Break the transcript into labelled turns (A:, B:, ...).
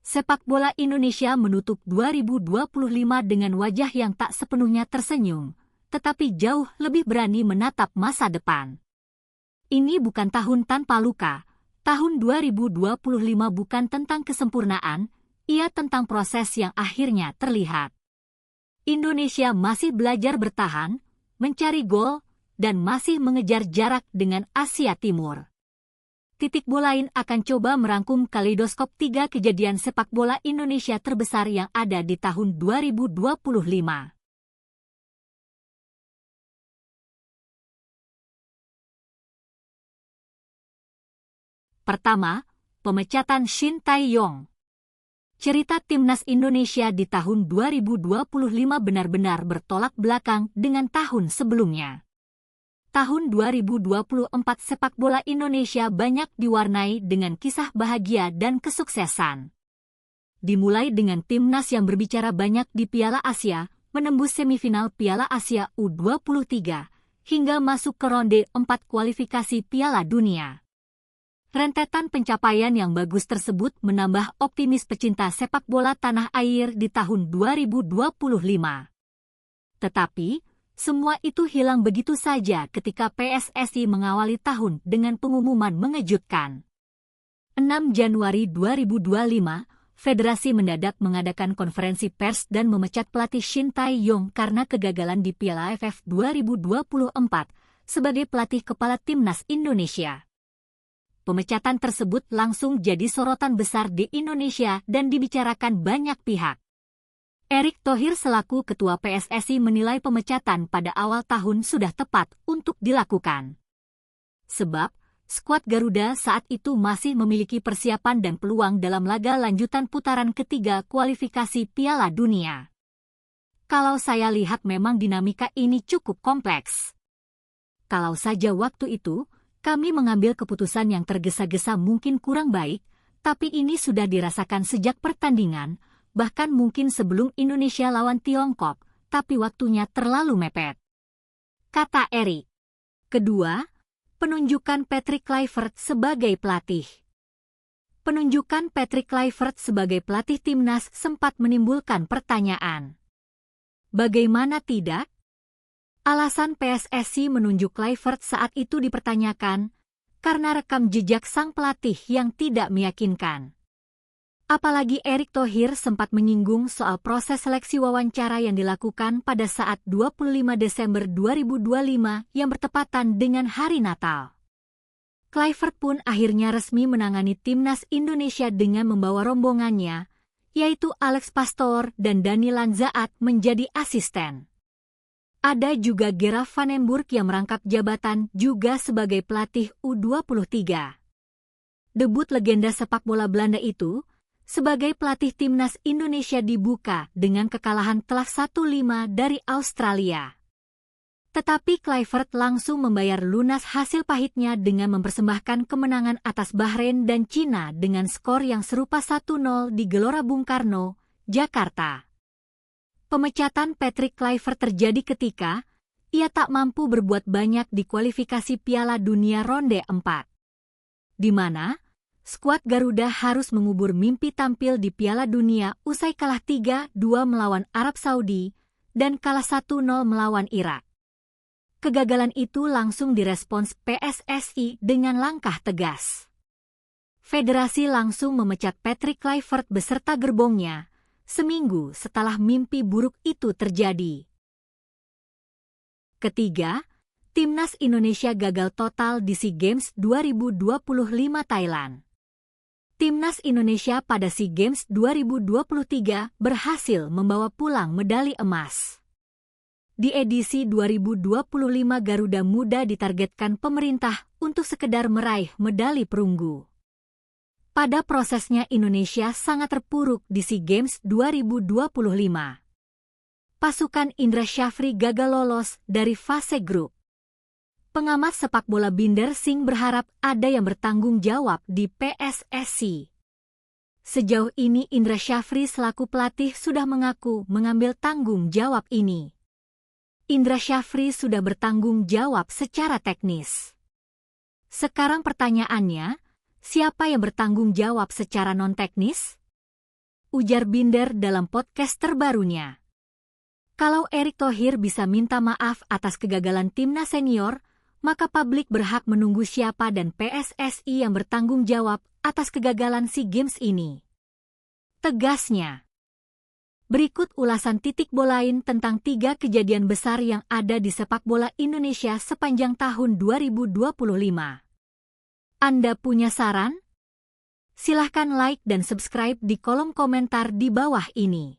A: Sepak bola Indonesia menutup 2025 dengan wajah yang tak sepenuhnya tersenyum, tetapi jauh lebih berani menatap masa depan. Ini bukan tahun tanpa luka. Tahun 2025 bukan tentang kesempurnaan, ia tentang proses yang akhirnya terlihat. Indonesia masih belajar bertahan, mencari gol, dan masih mengejar jarak dengan Asia Timur. Titik Bolain akan coba merangkum kaleidoskop 3 kejadian sepak bola Indonesia terbesar yang ada di tahun 2025. Pertama, pemecatan Shin Tae-yong. Cerita timnas Indonesia di tahun 2025 benar-benar bertolak belakang dengan tahun sebelumnya. Tahun 2024 sepak bola Indonesia banyak diwarnai dengan kisah bahagia dan kesuksesan. Dimulai dengan timnas yang berbicara banyak di Piala Asia, menembus semifinal Piala Asia U23, hingga masuk ke ronde 4 kualifikasi Piala Dunia. Rentetan pencapaian yang bagus tersebut menambah optimis pecinta sepak bola tanah air di tahun 2025. Tetapi, semua itu hilang begitu saja ketika PSSI mengawali tahun dengan pengumuman mengejutkan. 6 Januari 2025, Federasi mendadak mengadakan konferensi pers dan memecat pelatih Shin Tae-yong karena kegagalan di Piala AFF 2024 sebagai pelatih kepala timnas Indonesia. Pemecatan tersebut langsung jadi sorotan besar di Indonesia dan dibicarakan banyak pihak. Erick Thohir selaku ketua PSSI menilai pemecatan pada awal tahun sudah tepat untuk dilakukan. Sebab, skuad Garuda saat itu masih memiliki persiapan dan peluang dalam laga lanjutan putaran ketiga kualifikasi Piala Dunia. Kalau saya lihat memang dinamika ini cukup kompleks. Kalau saja waktu itu, kami mengambil keputusan yang tergesa-gesa mungkin kurang baik, tapi ini sudah dirasakan sejak pertandingan, bahkan mungkin sebelum Indonesia lawan Tiongkok, tapi waktunya terlalu mepet, kata Erick. Kedua, penunjukan Patrick Kluivert sebagai pelatih. Penunjukan Patrick Kluivert sebagai pelatih timnas sempat menimbulkan pertanyaan. Bagaimana tidak? Alasan PSSI menunjuk Kluivert saat itu dipertanyakan, karena rekam jejak sang pelatih yang tidak meyakinkan. Apalagi Erick Thohir sempat menyinggung soal proses seleksi wawancara yang dilakukan pada saat 25 Desember 2025 yang bertepatan dengan hari Natal. Kluivert pun akhirnya resmi menangani timnas Indonesia dengan membawa rombongannya, yaitu Alex Pastoor dan Dani Lanzaat menjadi asisten. Ada juga Gerard van den Burg yang merangkap jabatan juga sebagai pelatih U23. Debut legenda sepak bola Belanda itu, sebagai pelatih timnas Indonesia dibuka dengan kekalahan telak 1-5 dari Australia. Tetapi Kluivert langsung membayar lunas hasil pahitnya dengan mempersembahkan kemenangan atas Bahrain dan Cina dengan skor yang serupa 1-0 di Gelora Bung Karno, Jakarta. Pemecatan Patrick Kluivert terjadi ketika ia tak mampu berbuat banyak di kualifikasi Piala Dunia ronde 4. Di mana skuad Garuda harus mengubur mimpi tampil di Piala Dunia usai kalah 3-2 melawan Arab Saudi dan kalah 1-0 melawan Irak. Kegagalan itu langsung direspons PSSI dengan langkah tegas. Federasi langsung memecat Patrick Kluivert beserta gerbongnya, seminggu setelah mimpi buruk itu terjadi. Ketiga, timnas Indonesia gagal total di SEA Games 2025 Thailand. Timnas Indonesia pada SEA Games 2023 berhasil membawa pulang medali emas. Di edisi 2025 Garuda Muda ditargetkan pemerintah untuk sekedar meraih medali perunggu. Pada prosesnya Indonesia sangat terpuruk di SEA Games 2025. Pasukan Indra Syafri gagal lolos dari fase grup. Pengamat sepak bola Binder Singh berharap ada yang bertanggung jawab di PSSI. Sejauh ini Indra Syafri selaku pelatih sudah mengaku mengambil tanggung jawab ini. Indra Syafri sudah bertanggung jawab secara teknis. Sekarang pertanyaannya, siapa yang bertanggung jawab secara non-teknis? ujar Binder dalam podcast terbarunya. Kalau Erick Thohir bisa minta maaf atas kegagalan timnas senior, maka publik berhak menunggu siapa dan PSSI yang bertanggung jawab atas kegagalan SEA Games ini. Tegasnya. Berikut ulasan titik bolain tentang 3 kejadian besar yang ada di sepak bola Indonesia sepanjang tahun 2025. Anda punya saran? Silahkan like dan subscribe di kolom komentar di bawah ini.